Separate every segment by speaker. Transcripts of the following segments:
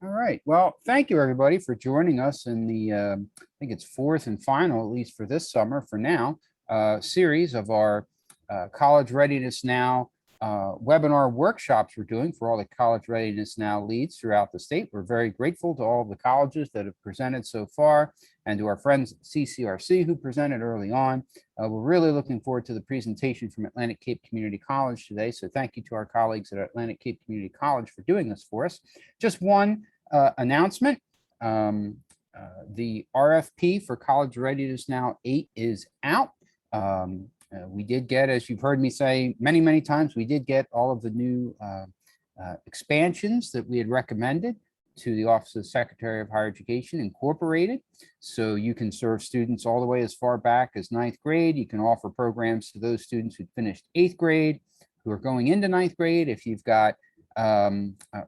Speaker 1: All right. Well, thank you everybody for joining us in the, I think it's fourth and final, at least for this summer, for now, series of our College Readiness Now webinar workshops we're doing for all the College Readiness Now leads throughout the state. We're very grateful to all the colleges that have presented so far and to our friends at CCRC who presented early on. We're really looking forward to the presentation from Atlantic Cape Community College today. So thank you to our colleagues at Atlantic Cape Community College for doing this for us. Just one announcement. The RFP for College Readiness Now 8 is out. We did get, as you've heard me say many, many times, we did get all of the new expansions that we had recommended to the Office of the Secretary of Higher Education incorporated. So you can serve students all the way as far back as ninth grade. You can offer programs to those students who finished eighth grade, who are going into ninth grade. If you've got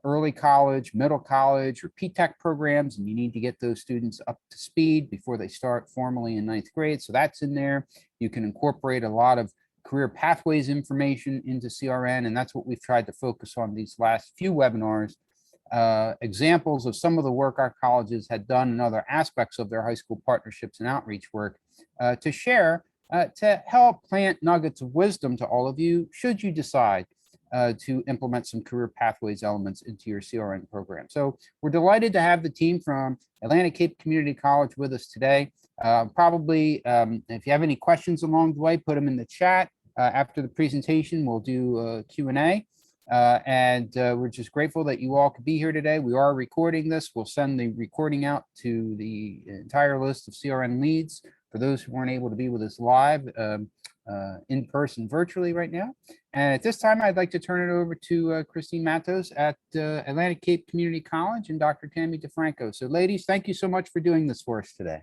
Speaker 1: early college, middle college, or P-TECH programs, and you need to get those students up to speed before they start formally in ninth grade. So that's in there. You can incorporate a lot of career pathways information into CRN, and that's what we've tried to focus on these last few webinars. Examples of some of the work our colleges had done and other aspects of their high school partnerships and outreach work to share to help plant nuggets of wisdom to all of you should you decide to implement some career pathways elements into your CRN program. So we're delighted to have the team from Atlantic Cape Community College with us today. If you have any questions along the way, put them in the chat. After the presentation, we'll do a Q&A. We're just grateful that you all could be here today. We are recording this. We'll send the recording out to the entire list of CRN leads for those who weren't able to be with us live in person virtually right now. And at this time, I'd like to turn it over to Christine Matos at Atlantic Cape Community College and Dr. Tammy DeFranco. So ladies, thank you so much for doing this for us today.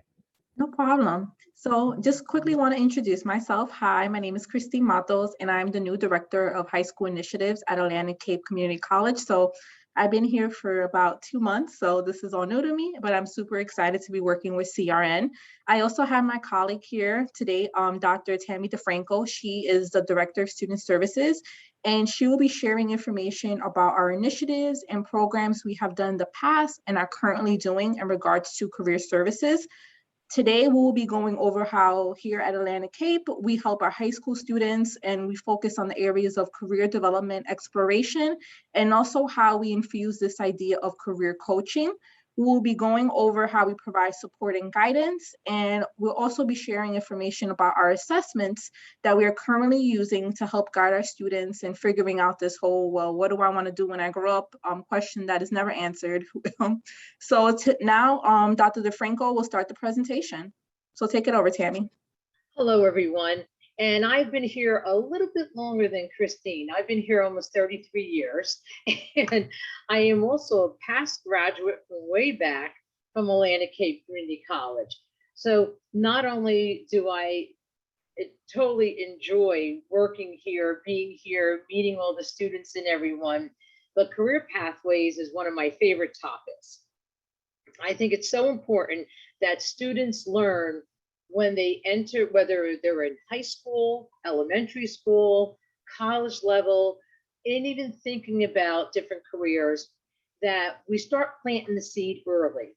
Speaker 2: No problem. So just quickly want to introduce myself. Hi, my name is Christine Matos, and I'm the new Director of High School Initiatives at Atlantic Cape Community College. So I've been here for about 2 months, so this is all new to me, but I'm super excited to be working with CRN. I also have my colleague here today, Dr. Tammy DeFranco. She is the Director of Student Services, and she will be sharing information about our initiatives and programs we have done in the past and are currently doing in regards to career services. Today, we'll be going over how here at Atlantic Cape, we help our high school students and we focus on the areas of career development exploration and also how we infuse this idea of career coaching. We'll be going over how we provide support and guidance, and we'll also be sharing information about our assessments that we are currently using to help guide our students in figuring out this whole, well, what do I want to do when I grow up question that is never answered. So now Dr. DeFranco will start the presentation. So take it over, Tammy.
Speaker 3: Hello, everyone. And I've been here a little bit longer than Christine. I've been here almost 33 years. And I am also a past graduate from way back from Atlantic Cape Community College. So not only do I totally enjoy working here, being here, meeting all the students and everyone, but career pathways is one of my favorite topics. I think it's so important that students learn when they enter, whether they're in high school, elementary school, college level, and even thinking about different careers, that we start planting the seed early.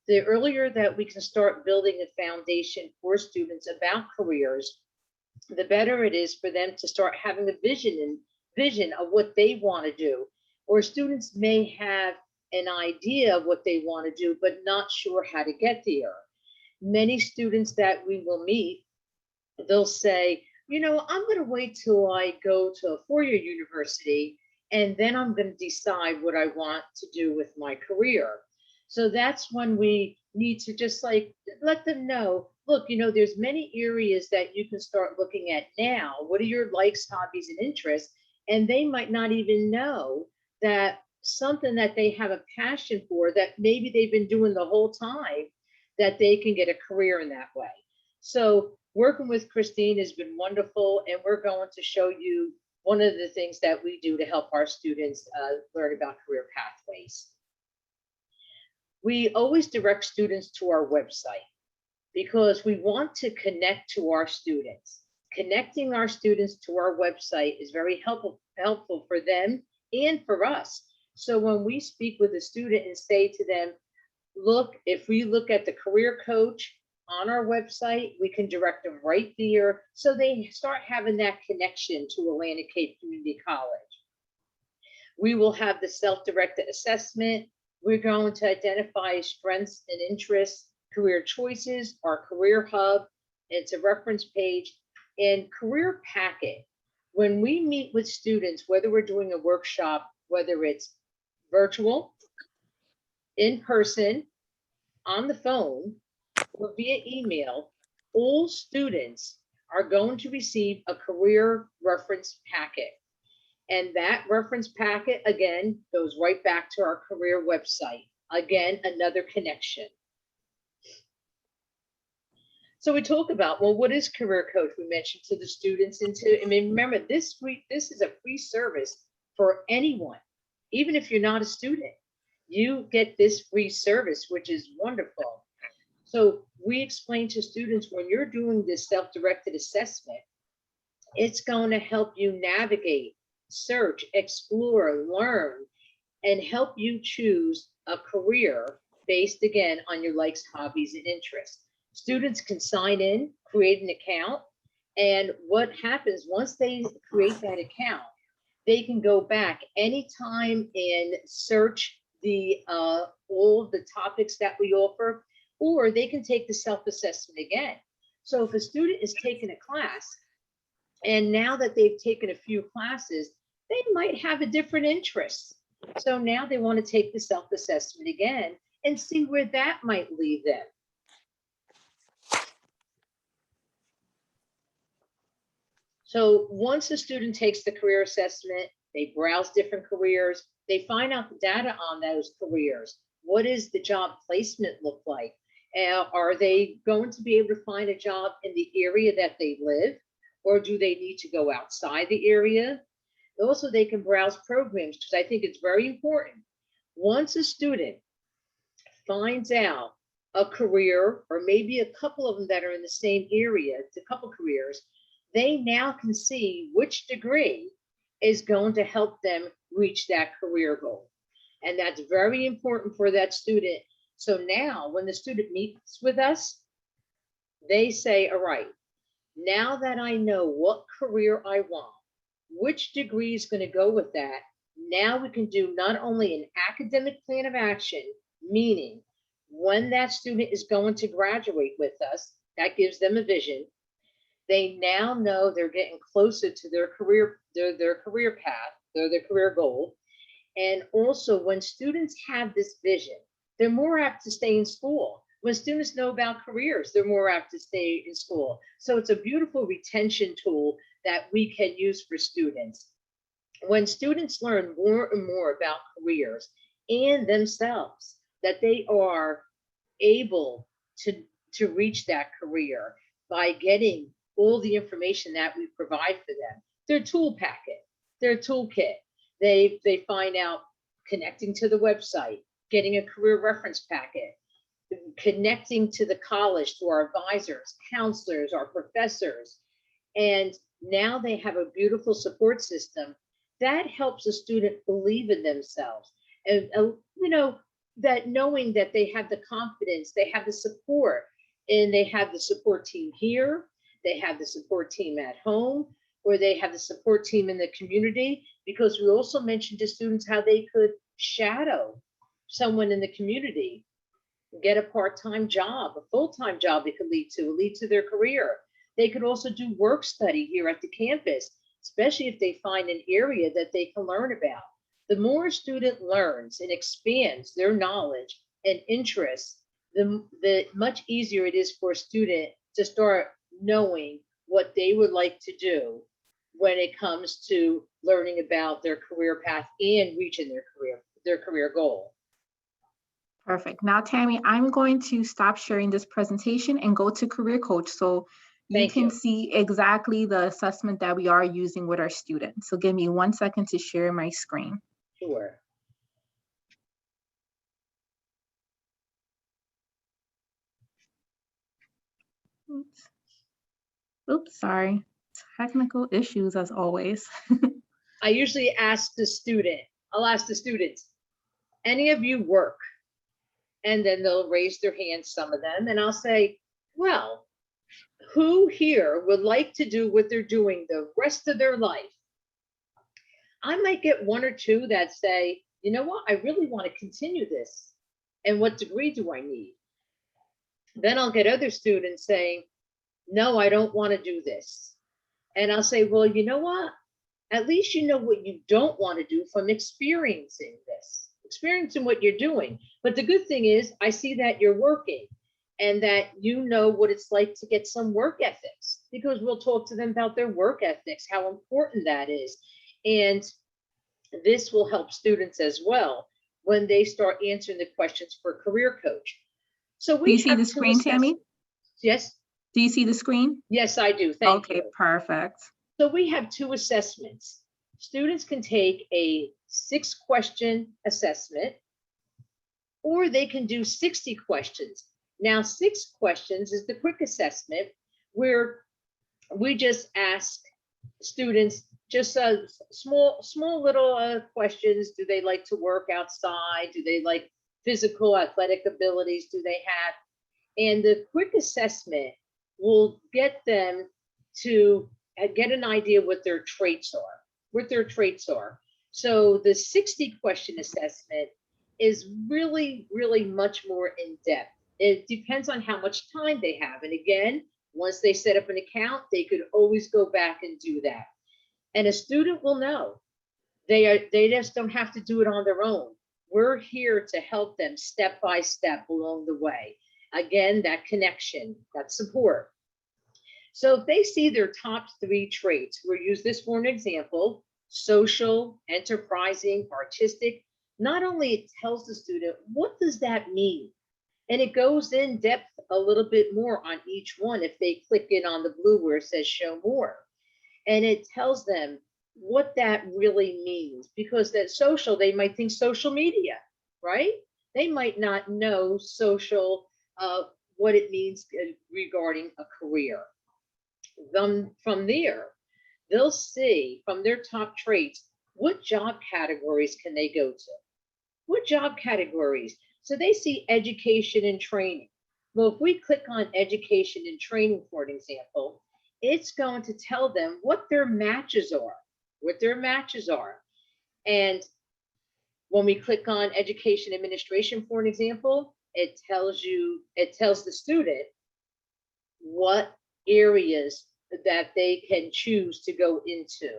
Speaker 3: The earlier that we can start building a foundation for students about careers, the better it is for them to start having a vision of what they want to do. Or students may have an idea of what they want to do, but not sure how to get there. Many students that we will meet, they'll say, you know, I'm going to wait till I go to a four-year university, and then I'm going to decide what I want to do with my career. So that's when we need to just like let them know, look, you know, there's many areas that you can start looking at now. What are your likes, hobbies, and interests? And they might not even know that something that they have a passion for that maybe they've been doing the whole time, that they can get a career in that way. So working with Christine has been wonderful, and we're going to show you one of the things that we do to help our students learn about career pathways. We always direct students to our website because we want to connect to our students. Connecting our students to our website is very helpful for them and for us, So when we speak with a student and say to them, look, if we look at the career coach on our website, we can direct them right there. So they start having that connection to Atlantic Cape Community College. We will have the self-directed assessment. We're going to identify strengths and interests, career choices, our career hub. It's a reference page and career packet. When we meet with students, whether we're doing a workshop, whether it's virtual, in person, on the phone, or via email, all students are going to receive a career reference packet. And that reference packet, again, goes right back to our career website. Again, another connection. So we talk about, well, what is career coach? We mentioned to the students and I mean, remember this is a free service for anyone. Even if you're not a student, you get this free service, which is wonderful. So we explain to students when you're doing this self-directed assessment, it's going to help you navigate, search, explore, learn, and help you choose a career based again on your likes, hobbies, and interests. Students can sign in, create an account, and what happens once they create that account, they can go back anytime and search the all the topics that we offer, or they can take the self-assessment again. So if a student is taking a class, and now that they've taken a few classes, they might have a different interest. So now they want to take the self-assessment again and see where that might lead them. So once a student takes the career assessment, they browse different careers, they find out the data on those careers. What does the job placement look like? Are they going to be able to find a job in the area that they live? Or do they need to go outside the area? Also, they can browse programs because I think it's very important. Once a student finds out a career, or maybe a couple of them that are in the same area, it's a couple careers, they now can see which degree is going to help them reach that career goal. And that's very important for that student. So now when the student meets with us, they say, all right, now that I know what career I want, which degree is going to go with that, now we can do not only an academic plan of action, meaning when that student is going to graduate with us, that gives them a vision. They now know they're getting closer to their career, their career path, their career goal. And also when students have this vision, they're more apt to stay in school. When students know about careers, they're more apt to stay in school. So it's a beautiful retention tool that we can use for students. When students learn more and more about careers and themselves, that they are able to reach that career by getting all the information that we provide for them, their tool packet, their toolkit, they find out connecting to the website, getting a career reference packet, connecting to the college, to our advisors, counselors, our professors. And now they have a beautiful support system that helps a student believe in themselves. And, you know, that knowing that they have the confidence, they have the support, and they have the support team here, they have the support team at home, or they have the support team in the community, because we also mentioned to students how they could shadow someone in the community, get a part-time job, a full-time job they could lead to their career. They could also do work study here at the campus, especially if they find an area that they can learn about. The more a student learns and expands their knowledge and interests, the much easier it is for a student to start knowing what they would like to do when it comes to learning about their career path and reaching their career goal.
Speaker 2: Perfect. Now, Tammy, I'm going to stop sharing this presentation and go to Career Coach so you can see exactly the assessment that we are using with our students. So give me 1 second to share my screen.
Speaker 3: Sure.
Speaker 2: Oops, sorry. Technical issues as always.
Speaker 3: I usually ask the student, I'll ask the students, any of you work? And then they'll raise their hands, some of them, and I'll say, well, who here would like to do what they're doing the rest of their life? I might get one or two that say, you know what, I really want to continue this. And what degree do I need? Then I'll get other students saying, no, I don't want to do this. And I'll say, well, you know what? At least you know what you don't want to do from experiencing this, experiencing what you're doing. But the good thing is I see that you're working and that you know what it's like to get some work ethics, because we'll talk to them about their work ethics, how important that is. And this will help students as well when they start answering the questions for a career coach. So we
Speaker 2: Do you see
Speaker 3: have
Speaker 2: the
Speaker 3: two
Speaker 2: screen, Tammy?
Speaker 3: assessments. Yes,
Speaker 2: Do you see the screen?
Speaker 3: yes, I do. Thank
Speaker 2: Okay,
Speaker 3: you.
Speaker 2: perfect.
Speaker 3: So we have two assessments. Students can take a 6-question assessment, or they can do 60 questions. Now, 6 questions is the quick assessment where we just ask students just small little questions. Do they like to work outside? Do they like physical athletic abilities? Do they have? And the quick assessment will get them to get an idea what their traits are, So the 60-question assessment is really, really much more in depth. It depends on how much time they have. And again, once they set up an account, they could always go back and do that. And a student will know they just don't have to do it on their own. We're here to help them step by step along the way. Again, that connection, that support. So if they see their top 3 traits, we'll use this for an example: social, enterprising, artistic. Not only it tells the student, what does that mean? And it goes in depth a little bit more on each one if they click in on the blue where it says show more. And it tells them what that really means, because that social, they might think social media, right? They might not know social, what it means regarding a career. From there, they'll see from their top traits, what job categories can they go to? What job categories? So they see education and training. Well, if we click on education and training, for an example, it's going to tell them what their matches are. And when we click on education administration, for an example, it tells the student what areas that they can choose to go into,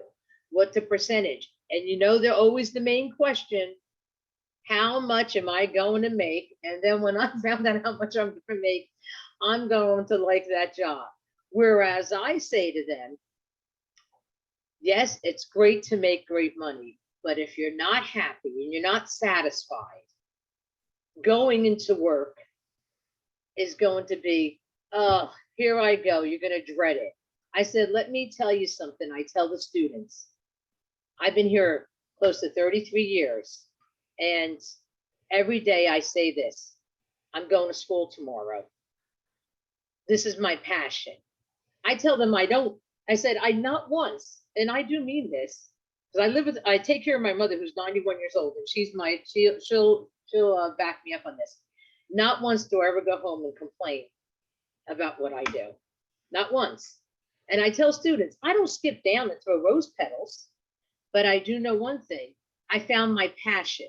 Speaker 3: what the percentage. And you know, they're always the main question: how much am I going to make? And then when I found out how much I'm going to make, I'm going to like that job. Whereas I say to them, yes, it's great to make great money, but if you're not happy and you're not satisfied, going into work is going to be, oh, here I go, you're going to dread it. I said, let me tell you something. I tell the students, I've been here close to 33 years. And every day I say this: I'm going to school tomorrow. This is my passion. I tell them I said, I not once, and I do mean this, because I take care of my mother who's 91 years old, and she'll back me up on this. Not once do I ever go home and complain about what I do. Not once. And I tell students, I don't skip down and throw rose petals, but I do know one thing: I found my passion.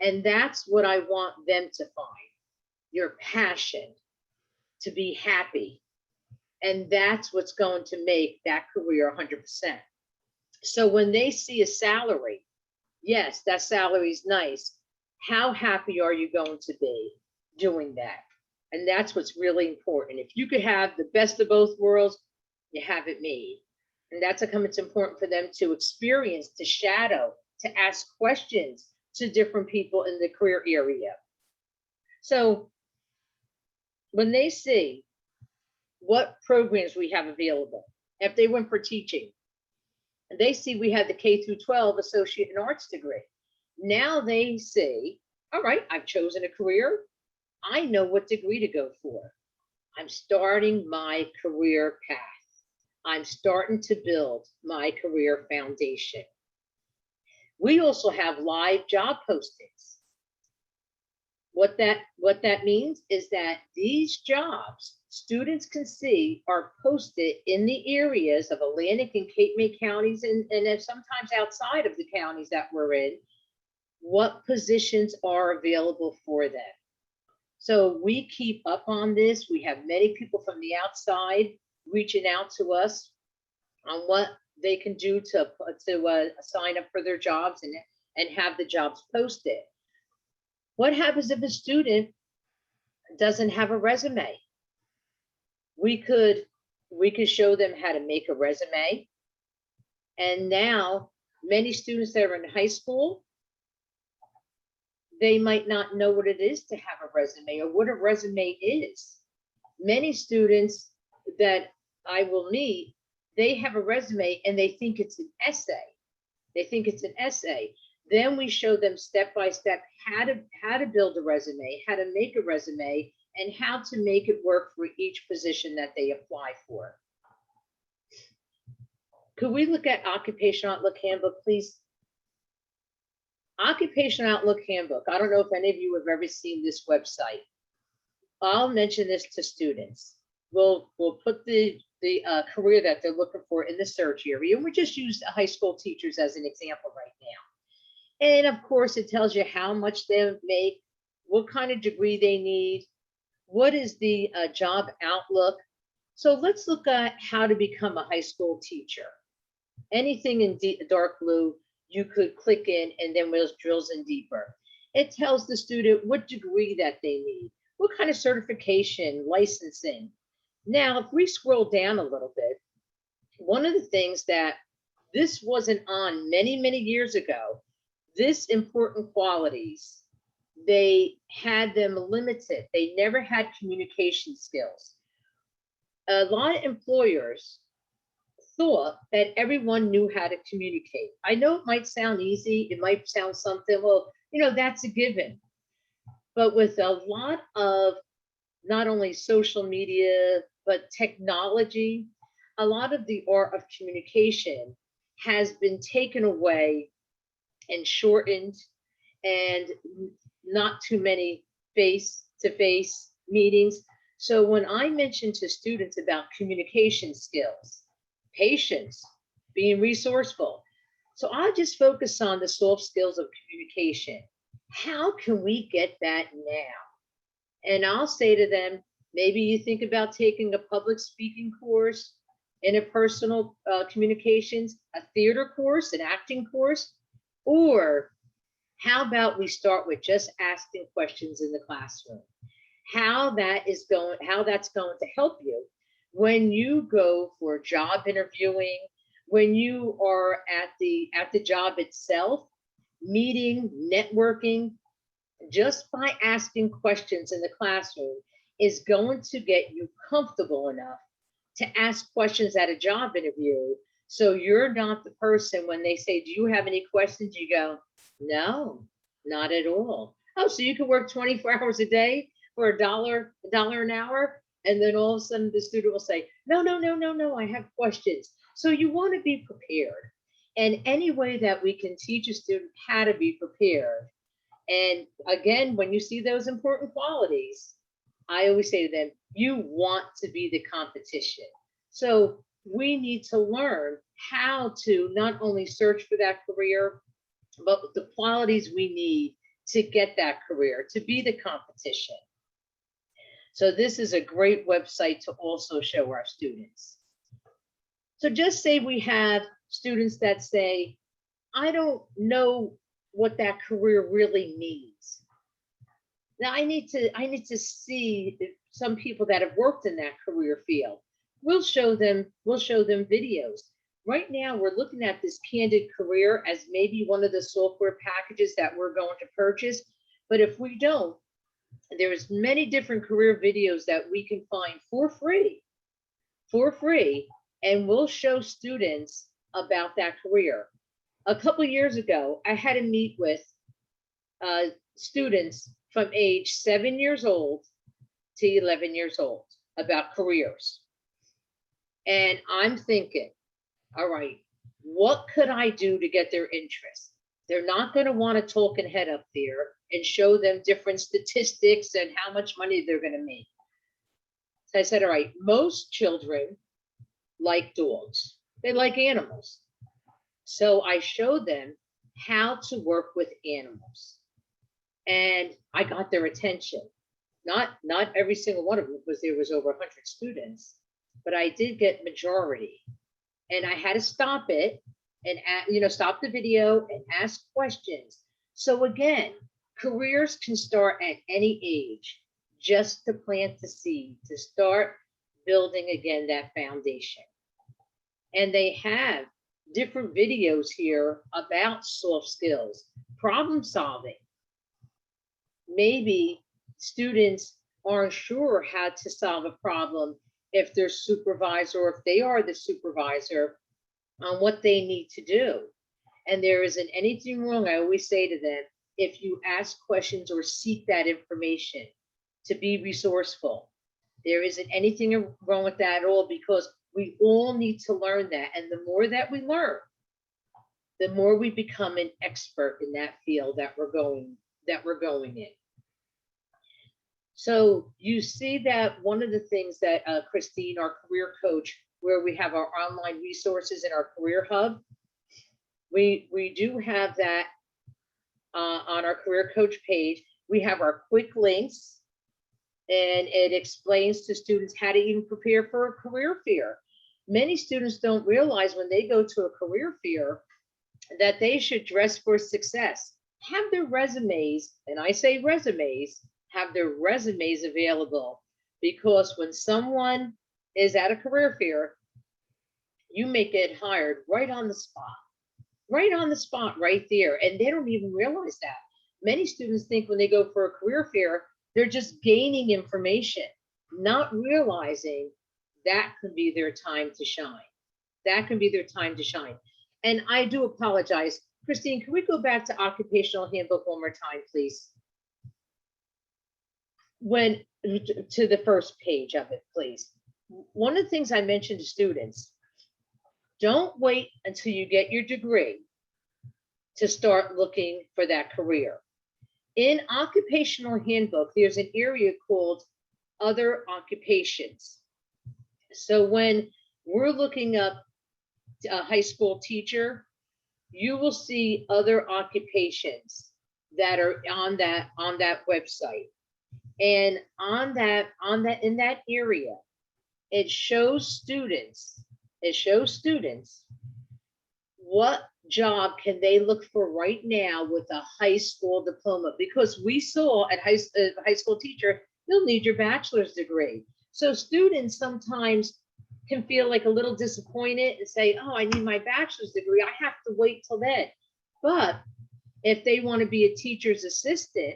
Speaker 3: And that's what I want them to find: your passion, to be happy. And that's what's going to make that career 100%. So when they see a salary, yes, that salary is nice. How happy are you going to be doing that? And that's what's really important. If you could have the best of both worlds, you have it made. And that's how it's important for them to experience, to shadow, to ask questions to different people in the career area. So when they see what programs we have available, if they went for teaching, and they see we have the K through 12 associate in arts degree, now they see, all right, I've chosen a career. I know what degree to go for. I'm starting my career path. I'm starting to build my career foundation. We also have live job postings. What that means is that these jobs students can see are posted in the areas of Atlantic and Cape May counties, and sometimes outside of the counties that we're in, what positions are available for them. So we keep up on this. We have many people from the outside reaching out to us on what they can do to sign up for their jobs and have the jobs posted. What happens if a student doesn't have a resume? We could show them how to make a resume. And now many students that are in high school, they might not know what it is to have a resume or what a resume is. Many students that I will meet, they have a resume and they think it's an essay. They think it's an essay. Then we show them step by step how to build a resume, how to make a resume, and how to make it work for each position that they apply for. Could we look at Occupational Outlook Handbook, please? Occupational Outlook Handbook. I don't know if any of you have ever seen this website. I'll mention this to students. We'll put the career that they're looking for in the search area. And we just use high school teachers as an example right now. And of course, it tells you how much they make, what kind of degree they need, what is the job outlook. So let's look at how to become a high school teacher. Anything in dark blue, you could click in and then it drills in deeper. It tells the student what degree that they need, what kind of certification, licensing. Now, if we scroll down a little bit, one of the things that this wasn't on many, many years ago, this important qualities, they had them limited. They never had communication skills. A lot of employers thought that everyone knew how to communicate. I know it might sound easy. It might sound something, well, that's a given. But with a lot of not only social media, but technology, a lot of the art of communication has been taken away and shortened, and not too many face-to-face meetings. So when I mention to students about communication skills, patience, being resourceful, so I just focus on the soft skills of communication. How can we get that now? And I'll say to them, maybe you think about taking a public speaking course, interpersonal communications, a theater course, an acting course, or how about we start with just asking questions in the classroom? How that's going to help you when you go for job interviewing, when you are at the job itself, meeting, networking, just by asking questions in the classroom is going to get you comfortable enough to ask questions at a job interview. So you're not the person when they say, do you have any questions? You go, no, not at all. Oh, so you can work 24 hours a day for $1 an hour? And then all of a sudden the student will say, no, I have questions. So you want to be prepared. And any way that we can teach a student how to be prepared. And again, when you see those important qualities, I always say to them, you want to be the competition. So we need to learn how to not only search for that career, but the qualities we need to get that career, to be the competition. So this is a great website to also show our students. So just say we have students that say, I don't know what that career really means. Now I need to see some people that have worked in that career field. We'll show them videos. Right now we're looking at this Candid Career as maybe one of the software packages that we're going to purchase. But if we don't, there's many different career videos that we can find for free, and we'll show students about that career. A couple of years ago, I had to meet with students from age 7 years old to 11 years old about careers. And I'm thinking, all right, what could I do to get their interest? They're not going to want a talking head up there and show them different statistics and how much money they're going to make. So I said, all right, most children like dogs. They like animals. So I showed them how to work with animals. And I got their attention. Not every single one of them, because there was over 100 students, but I did get majority. And I had to stop it and stop the video and ask questions. So again, careers can start at any age, just to plant the seed, to start building again that foundation. And they have different videos here about soft skills, problem solving. Maybe students aren't sure how to solve a problem if their supervisor, or if they are the supervisor, on what they need to do. And there isn't anything wrong, I always say to them, if you ask questions or seek that information, to be resourceful. There isn't anything wrong with that at all, because we all need to learn that. And the more that we learn, the more we become an expert in that field that we're going in. So you see that one of the things that Christine, our career coach, where we have our online resources in our career hub, we do have that on our career coach page. We have our quick links, and it explains to students how to even prepare for a career fair. Many students don't realize when they go to a career fair that they should dress for success. Have their resumes, and I say resumes, have their resumes available, because when someone is at a career fair, you may get hired right on the spot, right there. And they don't even realize that. Many students think when they go for a career fair, they're just gaining information, not realizing that could be their time to shine. That can be their time to shine. And I do apologize. Christine, can we go back to occupational handbook one more time, please? To the first page of it, please. One of the things I mentioned to students, don't wait until you get your degree to start looking for that career. In occupational handbook, there's an area called other occupations. So when we're looking up a high school teacher, you will see other occupations that are on that website. And in that area, it shows students what job can they look for right now with a high school diploma, because we saw at high school teacher, you'll need your bachelor's degree. So students sometimes can feel like a little disappointed and say, oh, I need my bachelor's degree, I have to wait till then. But if they want to be a teacher's assistant,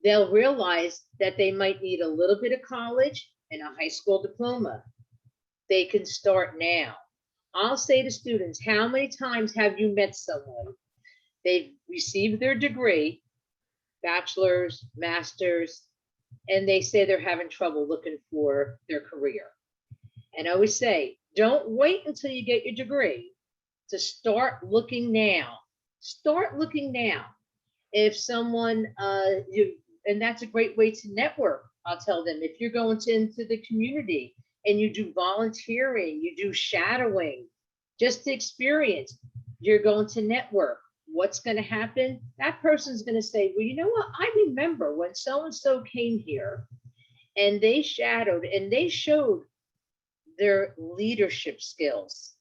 Speaker 3: they'll realize that they might need a little bit of college and a high school diploma. They can start now. I'll say to students, how many times have you met someone, they've received their degree, bachelor's, master's, and they say they're having trouble looking for their career? And I always say, don't wait until you get your degree to start looking now. Start looking now. If someone, and that's a great way to network. I'll tell them, if you're going into the community and you do volunteering, you do shadowing, just to experience, you're going to network. What's going to happen? That person's going to say, well, you know what? I remember when so-and-so came here and they shadowed and they showed their leadership skills.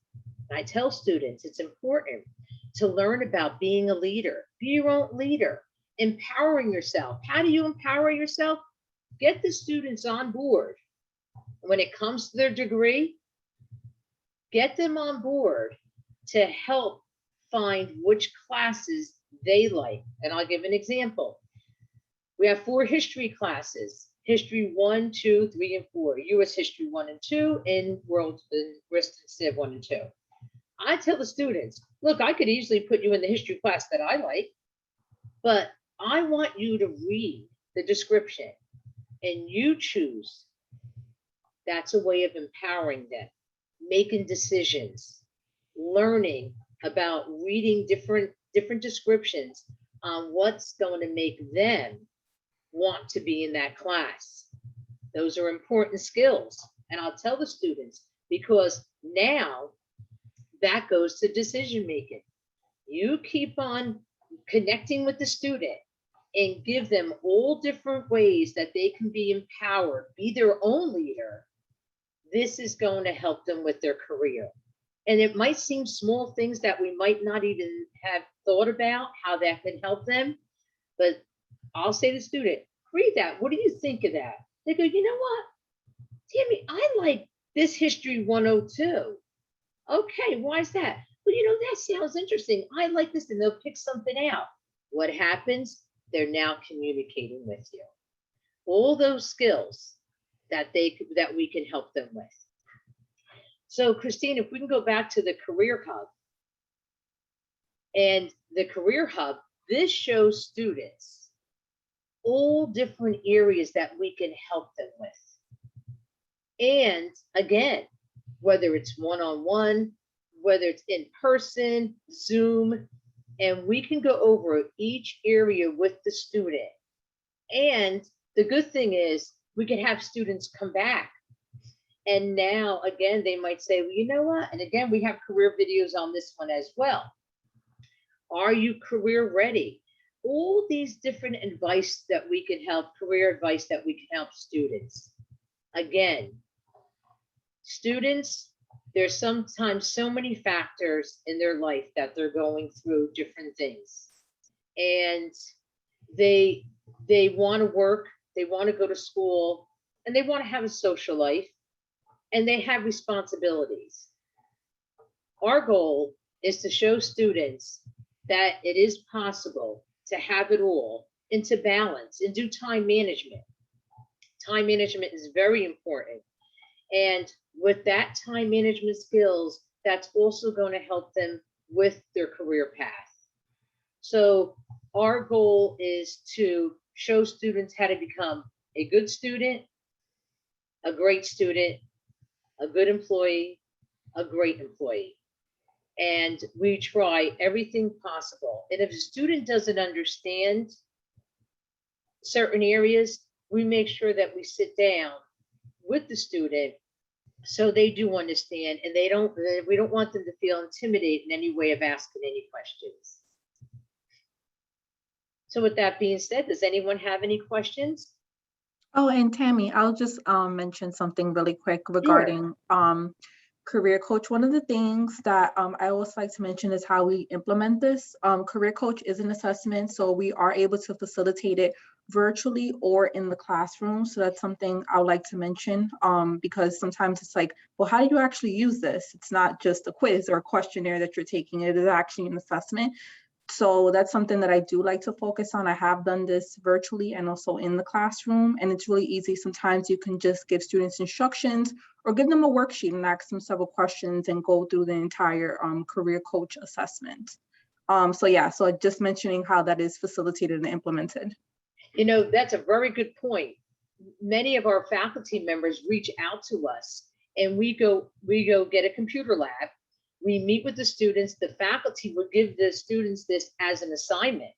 Speaker 3: And I tell students, it's important to learn about being a leader. Be your own leader, empowering yourself. How do you empower yourself? Get the students on board. When it comes to their degree, get them on board to help find which classes they like. And I'll give an example. We have 4 history classes: History 1, 2, 3, and 4. U.S. History 1 and 2, and World Civ 1 and 2. I tell the students, look, I could easily put you in the history class that I like, but I want you to read the description and you choose. That's a way of empowering them, making decisions, learning about reading different descriptions on what's going to make them want to be in that class. Those are important skills. And I'll tell the students, because now that goes to decision making. You keep on connecting with the student and give them all different ways that they can be empowered, be their own leader. This is going to help them with their career. And it might seem small things that we might not even have thought about how that can help them. But I'll say to the student, read that. What do you think of that? They go, you know what, Tammy, I like this History 102. Okay, why is that? Well, you know, that sounds interesting. I like this, and they'll pick something out. What happens? They're now communicating with you. All those skills that we can help them with. So Christine, if we can go back to the Career Hub. And the Career Hub, this shows students all different areas that we can help them with. And again, whether it's one-on-one, whether it's in person, Zoom, and we can go over each area with the student. And the good thing is we can have students come back. And now, again, they might say, well, you know what? And again, we have career videos on this one as well. Are you career ready? All these different advice that we can help, career advice that we can help students. Again, students, there's sometimes so many factors in their life that they're going through different things. And they want to work, they want to go to school, and they want to have a social life, and they have responsibilities. Our goal is to show students that it is possible to have it all and to balance and do time management. Time management is very important. And with that time management skills, that's also going to help them with their career path. So our goal is to show students how to become a good student, a great student, a good employee, a great employee. And we try everything possible. And if a student doesn't understand certain areas, we make sure that we sit down with the student so they do understand, and we don't want them to feel intimidated in any way of asking any questions. So with that being said, does anyone have any questions?
Speaker 2: Oh, and Tammy, I'll just mention something really quick regarding Career Coach. One of the things that I always like to mention is how we implement this. Career Coach is an assessment, so we are able to facilitate it virtually or in the classroom. So that's something I would like to mention, because sometimes it's like, well, how do you actually use this? It's not just a quiz or a questionnaire that you're taking. It is actually an assessment. So that's something that I do like to focus on. I have done this virtually and also in the classroom, and it's really easy. Sometimes you can just give students instructions or give them a worksheet and ask them several questions and go through the entire Career Coach assessment. So just mentioning how that is facilitated and implemented.
Speaker 3: You know, that's a very good point. Many of our faculty members reach out to us, and we go get a computer lab. We meet with the students. The faculty would give the students this as an assignment.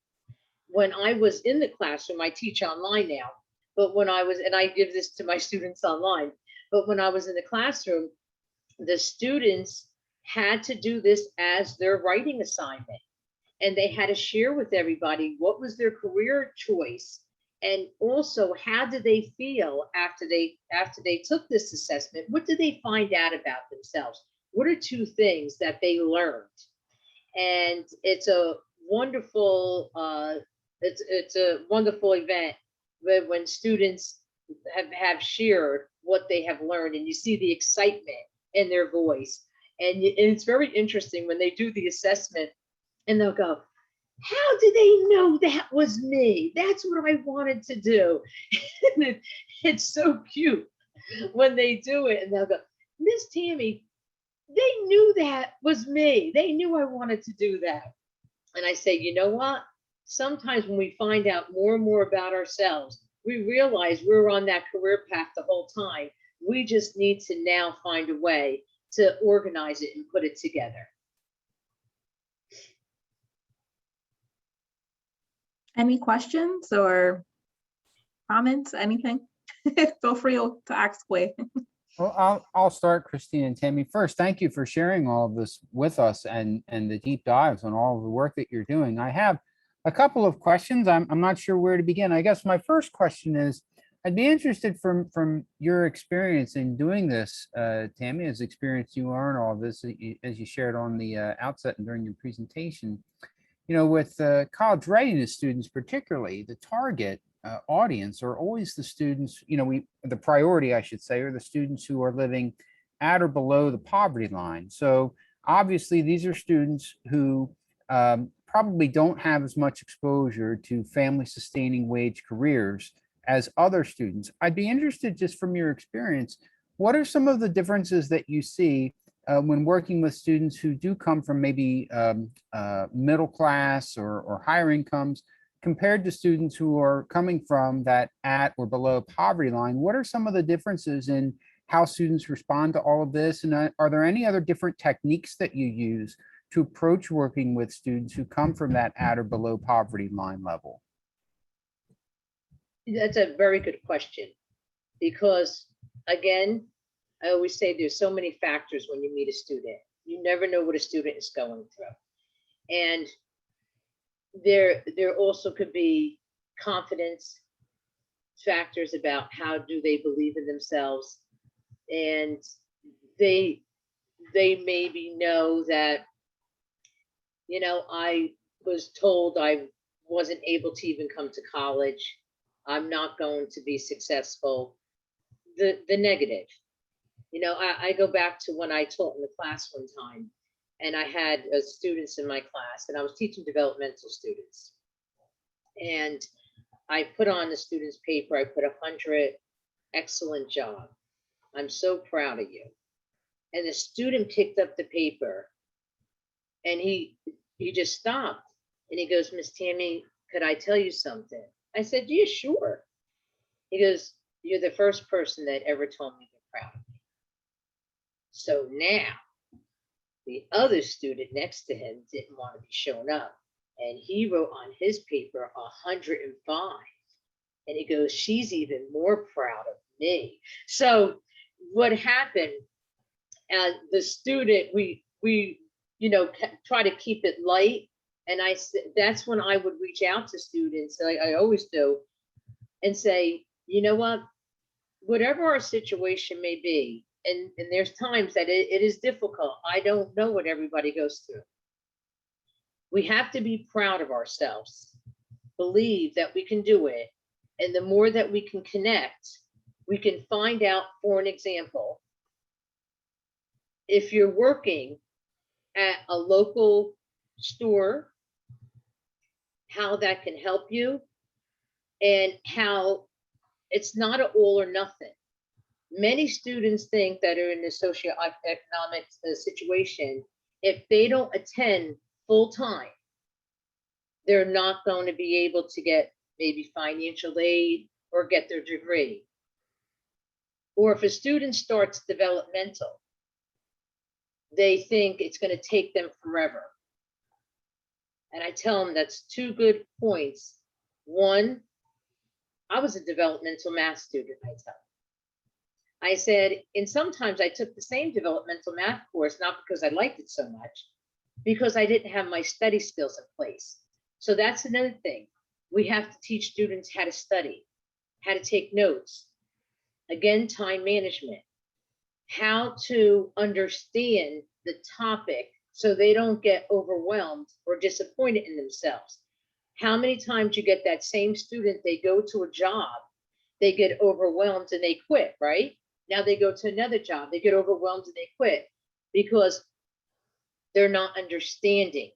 Speaker 3: When I was in the classroom, I teach online now, but when I was, and I give this to my students online, but when I was in the classroom, the students had to do this as their writing assignment. And they had to share with everybody what was their career choice. And also, how did they feel after they took this assessment? What did they find out about themselves? What are 2 things that they learned? And it's a wonderful it's a wonderful event when students have shared what they have learned, and you see the excitement in their voice. And it's very interesting when they do the assessment and they'll go, how did they know that was me? That's what I wanted to do. And it's so cute when they do it and they'll go, Miss Tammy, they knew that was me. They knew I wanted to do that. And I say, you know what? Sometimes when we find out more and more about ourselves, we realize we're on that career path the whole time. We just need to now find a way to organize it and put it together.
Speaker 2: Any questions or comments, anything? Feel free to ask away.
Speaker 1: Well, I'll start, Christine and Tammy. First, thank you for sharing all of this with us and the deep dives on all of the work that you're doing. I have a couple of questions. I'm not sure where to begin. I guess my first question is, I'd be interested from your experience in doing this, Tammy, as experienced you are in all of this, as you shared on the outset and during your presentation. With college readiness students, particularly, the target audience are always the students, the priority, I should say, are the students who are living at or below the poverty line. So obviously, these are students who probably don't have as much exposure to family sustaining wage careers as other students. I'd be interested, just from your experience, what are some of the differences that you see when working with students who do come from maybe middle class or higher incomes, compared to students who are coming from that at or below poverty line? What are some of the differences in how students respond to all of this? And are there any other different techniques that you use to approach working with students who come from that at or below poverty line level?
Speaker 3: That's a very good question, because again, I always say there's so many factors when you meet a student. You never know what a student is going through. And there also could be confidence factors about how do they believe in themselves. And they maybe know that, I was told I wasn't able to even come to college. I'm not going to be successful. The negative. I go back to when I taught in the class one time, and I had students in my class, and I was teaching developmental students. And I put on the student's paper, I put 100, excellent job. I'm so proud of you. And the student picked up the paper, and he just stopped, and he goes, Miss Tammy, could I tell you something? I said, yeah, sure. He goes, you're the first person that ever told me they're proud of me. So now the other student next to him didn't want to be shown up, and he wrote on his paper 105. And he goes, she's even more proud of me. So what happened, and the student, we try to keep it light. And I said, that's when I would reach out to students, like I always do, and say, you know what, whatever our situation may be, and there's times that it is difficult. I don't know what everybody goes through. We have to be proud of ourselves, believe that we can do it. And the more that we can connect, we can find out, for an example, if you're working at a local store, how that can help you, and how it's not an all or nothing. Many students think that are in a socioeconomic situation, if they don't attend full time, they're not going to be able to get maybe financial aid or get their degree. Or if a student starts developmental, they think it's going to take them forever. And I tell them that's two good points. One, I was a developmental math student, I tell them. I said, and sometimes I took the same developmental math course, not because I liked it so much, because I didn't have my study skills in place. So that's another thing. We have to teach students how to study, how to take notes. Again, time management, how to understand the topic so they don't get overwhelmed or disappointed in themselves. How many times you get that same student, they go to a job, they get overwhelmed and they quit, right? Now they go to another job, they get overwhelmed and they quit because they're not understanding.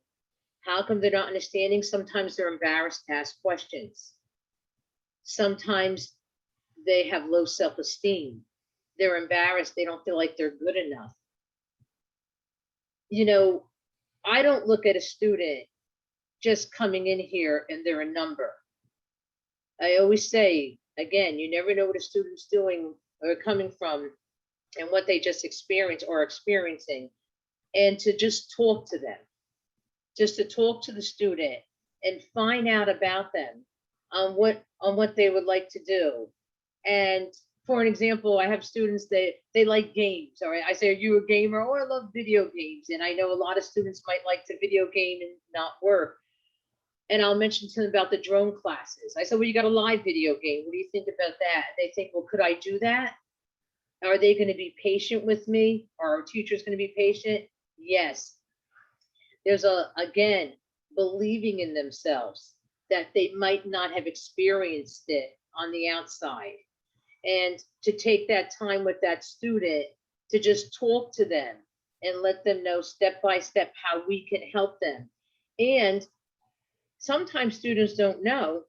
Speaker 3: How come they're not understanding? Sometimes they're embarrassed to ask questions. Sometimes they have low self-esteem. They're embarrassed, they don't feel like they're good enough. I don't look at a student just coming in here and they're a number. I always say, again, you never know what a student's doing or coming from and what they just experienced or experiencing, and to just talk to them, just to talk to the student and find out about them on what they would like to do. And for an example, I have students that they like games. All right, I say, are you a gamer? Oh, I love video games. And I know a lot of students might like to video game and not work. And I'll mention to them about the drone classes. I said, well, you got a live video game. What do you think about that? They think, well, could I do that? Are they going to be patient with me? Are our teachers going to be patient? Yes. There's again, believing in themselves that they might not have experienced it on the outside. And to take that time with that student to just talk to them and let them know step by step how we can help them. And sometimes students don't know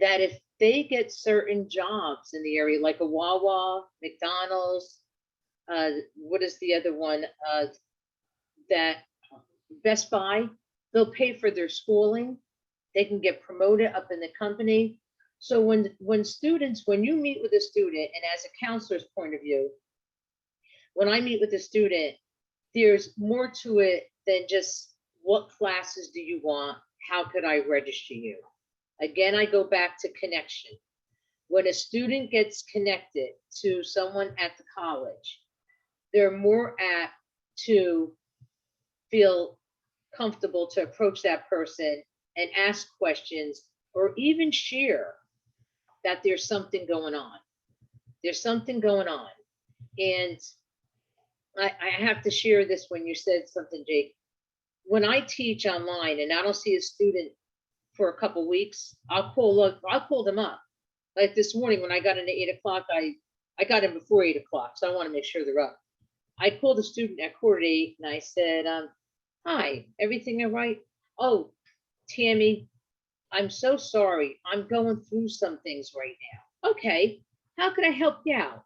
Speaker 3: that if they get certain jobs in the area, like a Wawa, McDonald's, what is the other one, that Best Buy, they'll pay for their schooling. They can get promoted up in the company. So when you meet with a student, and as a counselor's point of view, when I meet with a student, there's more to it than just what classes do you want? How could I register you? Again, I go back to connection. When a student gets connected to someone at the college, they're more apt to feel comfortable to approach that person and ask questions, or even share that there's something going on. There's something going on. And I have to share this when you said something, Jake. When I teach online and I don't see a student for a couple weeks, I'll call them up. Like this morning when I got in at 8 o'clock, I got in before 8 o'clock, so I want to make sure they're up. I called the student at 7:45 and I said, hi, everything all right? Oh, Tammy, I'm so sorry. I'm going through some things right now. Okay, how can I help you out?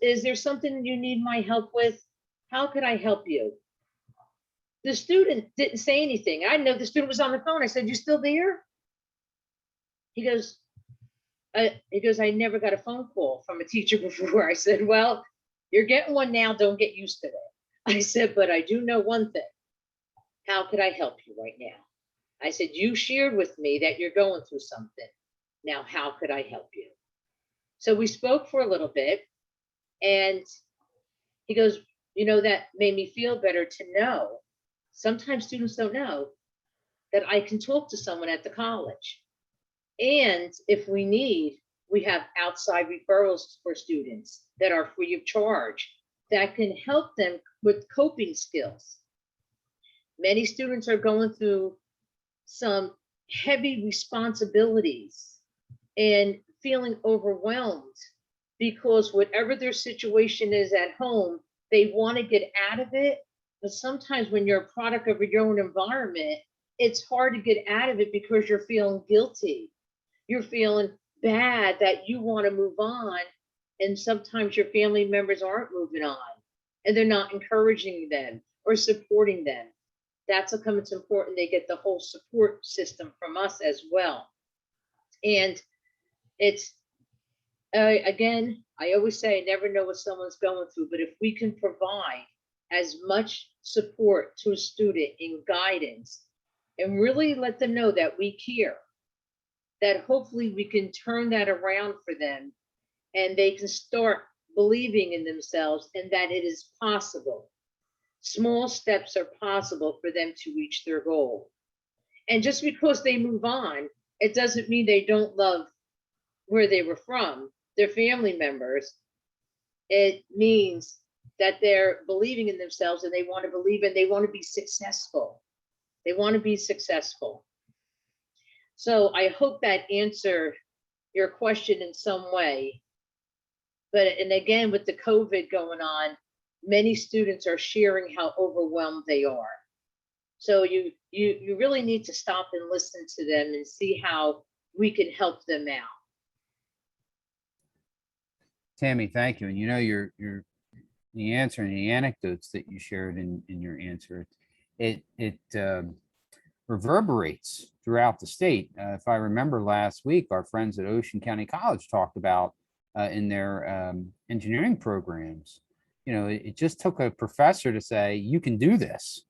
Speaker 3: Is there something you need my help with? How could I help you? The student didn't say anything. I know the student was on the phone. I said, you still there? He goes, I never got a phone call from a teacher before. I said, well, you're getting one now. Don't get used to it. I said, but I do know one thing. How could I help you right now? I said, you shared with me that you're going through something. Now, how could I help you? So we spoke for a little bit, and he goes, that made me feel better to know. Sometimes students don't know that I can talk to someone at the college. And if we need, we have outside referrals for students that are free of charge that can help them with coping skills. Many students are going through some heavy responsibilities and feeling overwhelmed because whatever their situation is at home, they want to get out of it. But sometimes when you're a product of your own environment, it's hard to get out of it because you're feeling guilty. You're feeling bad that you want to move on. And sometimes your family members aren't moving on and they're not encouraging them or supporting them. That's how come it's important they get the whole support system from us as well. And it's, again, I always say I never know what someone's going through, but if we can provide as much support to a student in guidance and really let them know that we care, that hopefully we can turn that around for them and they can start believing in themselves and that it is possible. Small steps are possible for them to reach their goal. And just because they move on, it doesn't mean they don't love where they were from, their family members. It means that they're believing in themselves and they want to believe and they want to be successful. They want to be successful. So I hope that answered your question in some way. And again, with the COVID going on, many students are sharing how overwhelmed they are. So you really need to stop and listen to them and see how we can help them out.
Speaker 1: Tammy, thank you. And your the answer and the anecdotes that you shared in your answer, it reverberates throughout the state. If I remember last week, our friends at Ocean County College talked about in their engineering programs, it just took a professor to say, you can do this,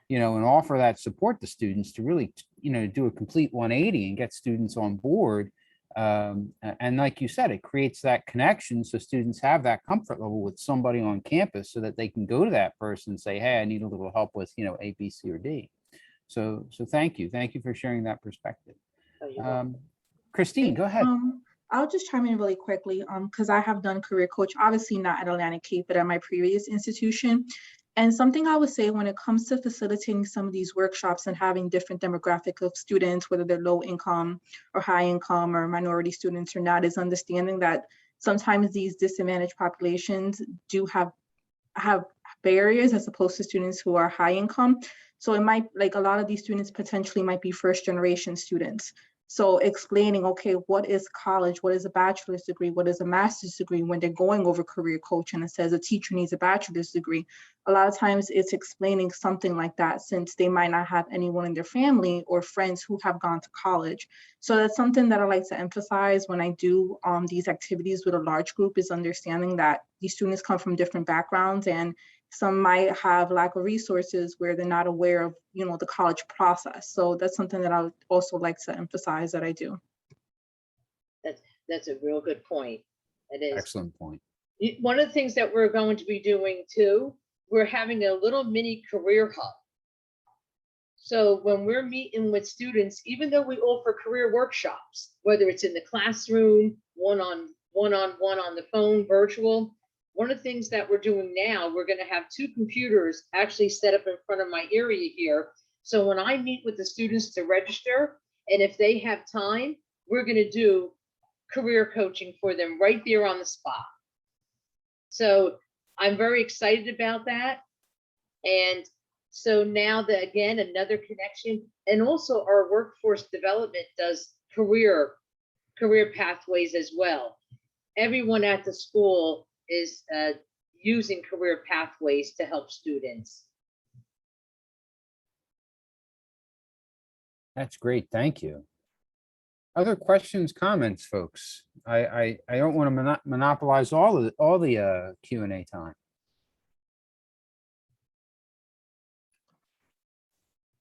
Speaker 3: Yeah.
Speaker 1: And offer that support to students to really do a complete 180 and get students on board. And like you said, it creates that connection so students have that comfort level with somebody on campus so that they can go to that person and say, hey, I need a little help with, A, B, C, or D. So thank you. Thank you for sharing that perspective. Christine, go ahead.
Speaker 2: I'll just chime in really quickly because I have done career coach, obviously not at Atlantic Cape, but at my previous institution. And something I would say when it comes to facilitating some of these workshops and having different demographic of students, whether they're low income or high income or minority students or not, is understanding that sometimes these disadvantaged populations do have barriers as opposed to students who are high income. So it might, like a lot of these students potentially might be first generation students. So explaining, okay, what is college? What is a bachelor's degree? What is a master's degree? When they're going over career coaching, it says a teacher needs a bachelor's degree. A lot of times it's explaining something like that since they might not have anyone in their family or friends who have gone to college. So that's something that I like to emphasize when I do these activities with a large group, is understanding that these students come from different backgrounds and some might have lack of resources where they're not aware of, the college process. So that's something that I would also like to emphasize that I do.
Speaker 3: That's a real good point. It is.
Speaker 1: Excellent point.
Speaker 3: One of the things that we're going to be doing too, we're having a little mini career hub. So when we're meeting with students, even though we offer career workshops, whether it's in the classroom, one-on-one on the phone, virtual, one of the things that we're doing now, we're going to have 2 computers actually set up in front of my area here. So when I meet with the students to register, and if they have time, we're going to do career coaching for them right there on the spot. So I'm very excited about that. And so now that, again, another connection, and also our workforce development does career pathways as well. Everyone at the school is using career pathways to help students.
Speaker 1: That's great. Thank you. Other questions, comments, folks? I don't want to monopolize all the Q&A time.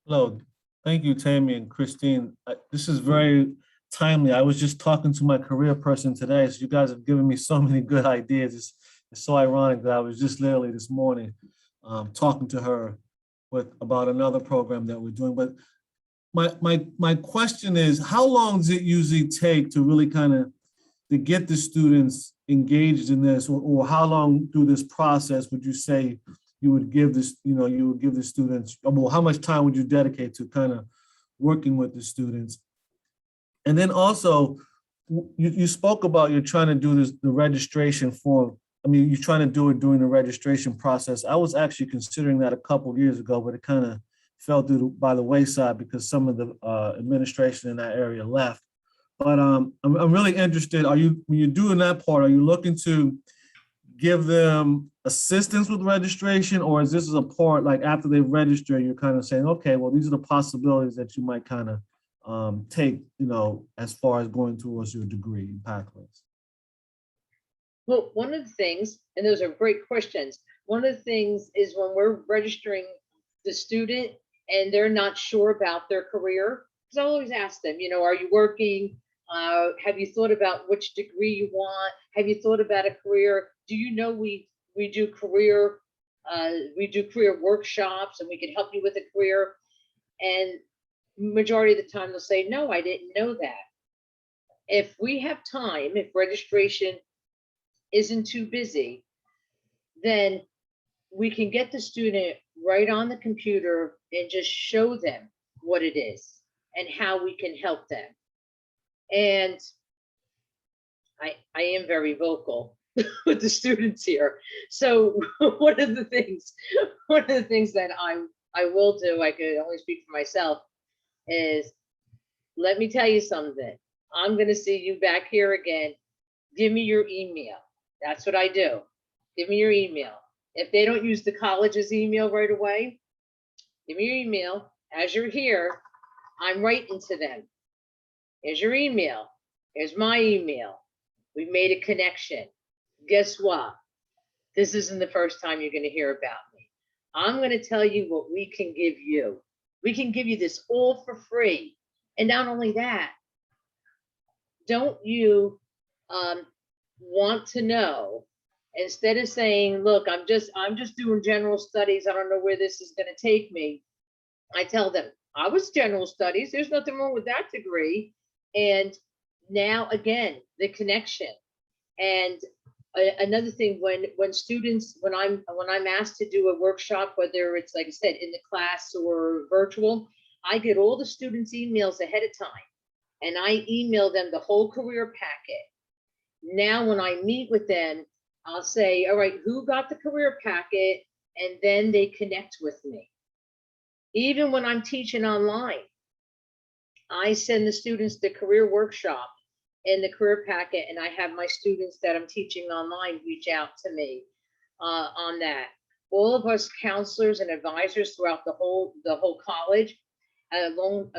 Speaker 4: Hello, thank you, Tammy and Christine. This is very timely. I was just talking to my career person today, so you guys have given me so many good ideas. It's so ironic that I was just literally this morning talking to her about another program that we're doing. But my question is, how long does it usually take to really to get the students engaged in this, or how long through this process would you say you would give this, you would give the students, well, how much time would you dedicate to working with the students? And then also, you spoke about you're trying to do the registration form. I mean, you're trying to do it during the registration process. I was actually considering that a couple of years ago, but it kind of fell by the wayside because some of the administration in that area left. But I'm really interested. When you're doing that part, are you looking to give them assistance with registration, or is this a part like after they register, you're kind of saying, okay, well, these are the possibilities that you might take, as far as going towards your degree pathways?
Speaker 3: Well, one of the things, and those are great questions, one of the things is when we're registering the student and they're not sure about their career, because I always ask them, are you working? Have you thought about which degree you want? Have you thought about a career? Do you know we do career workshops and we can help you with a career? And majority of the time they'll say, no, I didn't know that. If we have time, if registration isn't too busy, then we can get the student right on the computer and just show them what it is and how we can help them. And I am very vocal with the students here. So one of the things that I will do, I could only speak for myself, is let me tell you something. I'm going to see you back here again. Give me your email. That's what I do. Give me your email. If they don't use the college's email right away, give me your email. As you're here, I'm writing to them. Here's your email. Here's my email. We made a connection. Guess what? This isn't the first time you're going to hear about me. I'm going to tell you what we can give you. We can give you this all for free. And not only that, don't you want to know, instead of saying, look, I'm just doing general studies, I don't know where this is going to take me, I tell them, I was general studies, there's nothing wrong with that degree. And now again, the connection. And another thing, when students, when I'm asked to do a workshop, whether it's, like I said, in the class or virtual, I get all the students' emails ahead of time, and I email them the whole career packet. Now, when I meet with them, I'll say, all right, who got the career packet? And then they connect with me. Even when I'm teaching online, I send the students the career workshop and the career packet, and I have my students that I'm teaching online reach out to me on that. All of us counselors and advisors throughout the whole college, along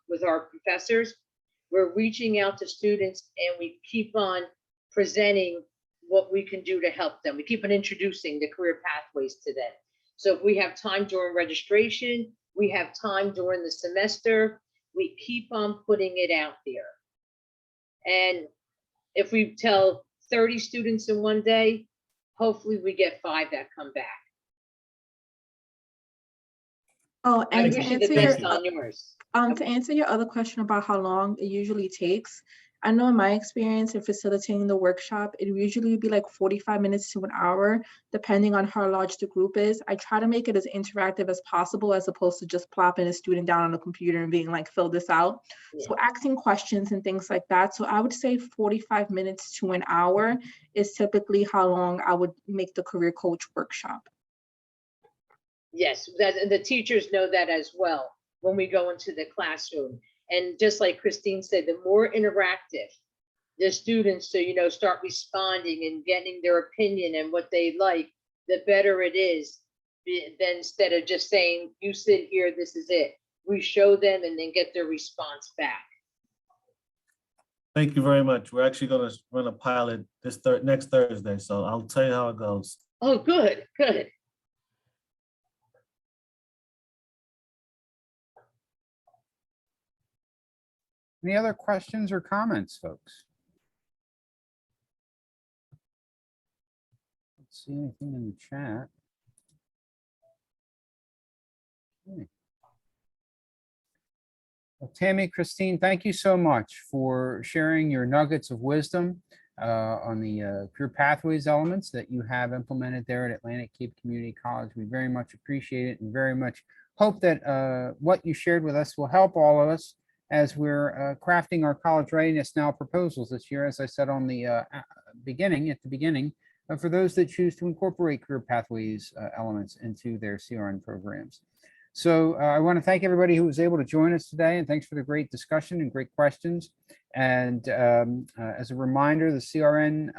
Speaker 3: with our professors, we're reaching out to students, and we keep on presenting what we can do to help them. We keep on introducing the career pathways to them. So if we have time during registration, we have time during the semester, we keep on putting it out there. And if we tell 30 students in one day, hopefully we get 5 that come back.
Speaker 2: Oh,
Speaker 3: I
Speaker 2: and to
Speaker 3: wish you the
Speaker 2: answer
Speaker 3: best
Speaker 2: your
Speaker 3: on yours.
Speaker 2: to answer your other question about how long it usually takes, I know in my experience in facilitating the workshop, it usually would be like 45 minutes to an hour, depending on how large the group is. I try to make it as interactive as possible, as opposed to just plopping a student down on a computer and being like, fill this out. So asking questions and things like that. So I would say 45 minutes to an hour is typically how long I would make the career coach workshop.
Speaker 3: Yes, and the teachers know that as well when we go into the classroom. And just like Christine said, the more interactive the students, so, start responding and getting their opinion and what they like, the better it is. Than instead of just saying, you sit here, this is it. We show them and then get their response back.
Speaker 4: Thank you very much. We're actually going to run a pilot this next Thursday, so I'll tell you how it goes.
Speaker 3: Oh, good, good.
Speaker 1: Any other questions or comments, folks? Let's see anything in the chat. Okay. Well, Tammy, Christine, thank you so much for sharing your nuggets of wisdom on the career pathways elements that you have implemented there at Atlantic Cape Community College. We very much appreciate it and very much hope that what you shared with us will help all of us as we're crafting our college readiness now proposals this year, as I said on the beginning, for those that choose to incorporate career pathways elements into their CRN programs. So I want to thank everybody who was able to join us today, and thanks for the great discussion and great questions. And as a reminder, the CRN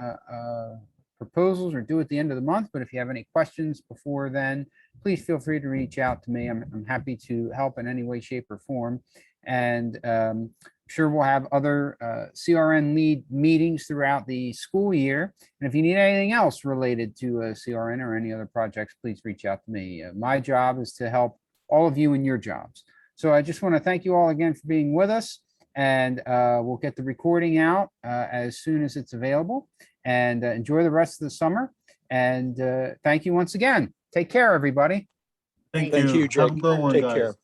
Speaker 1: proposals are due at the end of the month, but if you have any questions before then, please feel free to reach out to me. I'm happy to help in any way, shape, or form. And sure, we'll have other CRN lead meetings throughout the school year. And if you need anything else related to CRN or any other projects, please reach out to me. My job is to help all of you in your jobs. So I just want to thank you all again for being with us. And we'll get the recording out as soon as it's available. And enjoy the rest of the summer. And thank you once again. Take care, everybody.
Speaker 4: Thank
Speaker 5: Thank
Speaker 4: you.
Speaker 5: you, Jake.
Speaker 4: Have a good one,
Speaker 5: Take
Speaker 4: guys.
Speaker 5: care.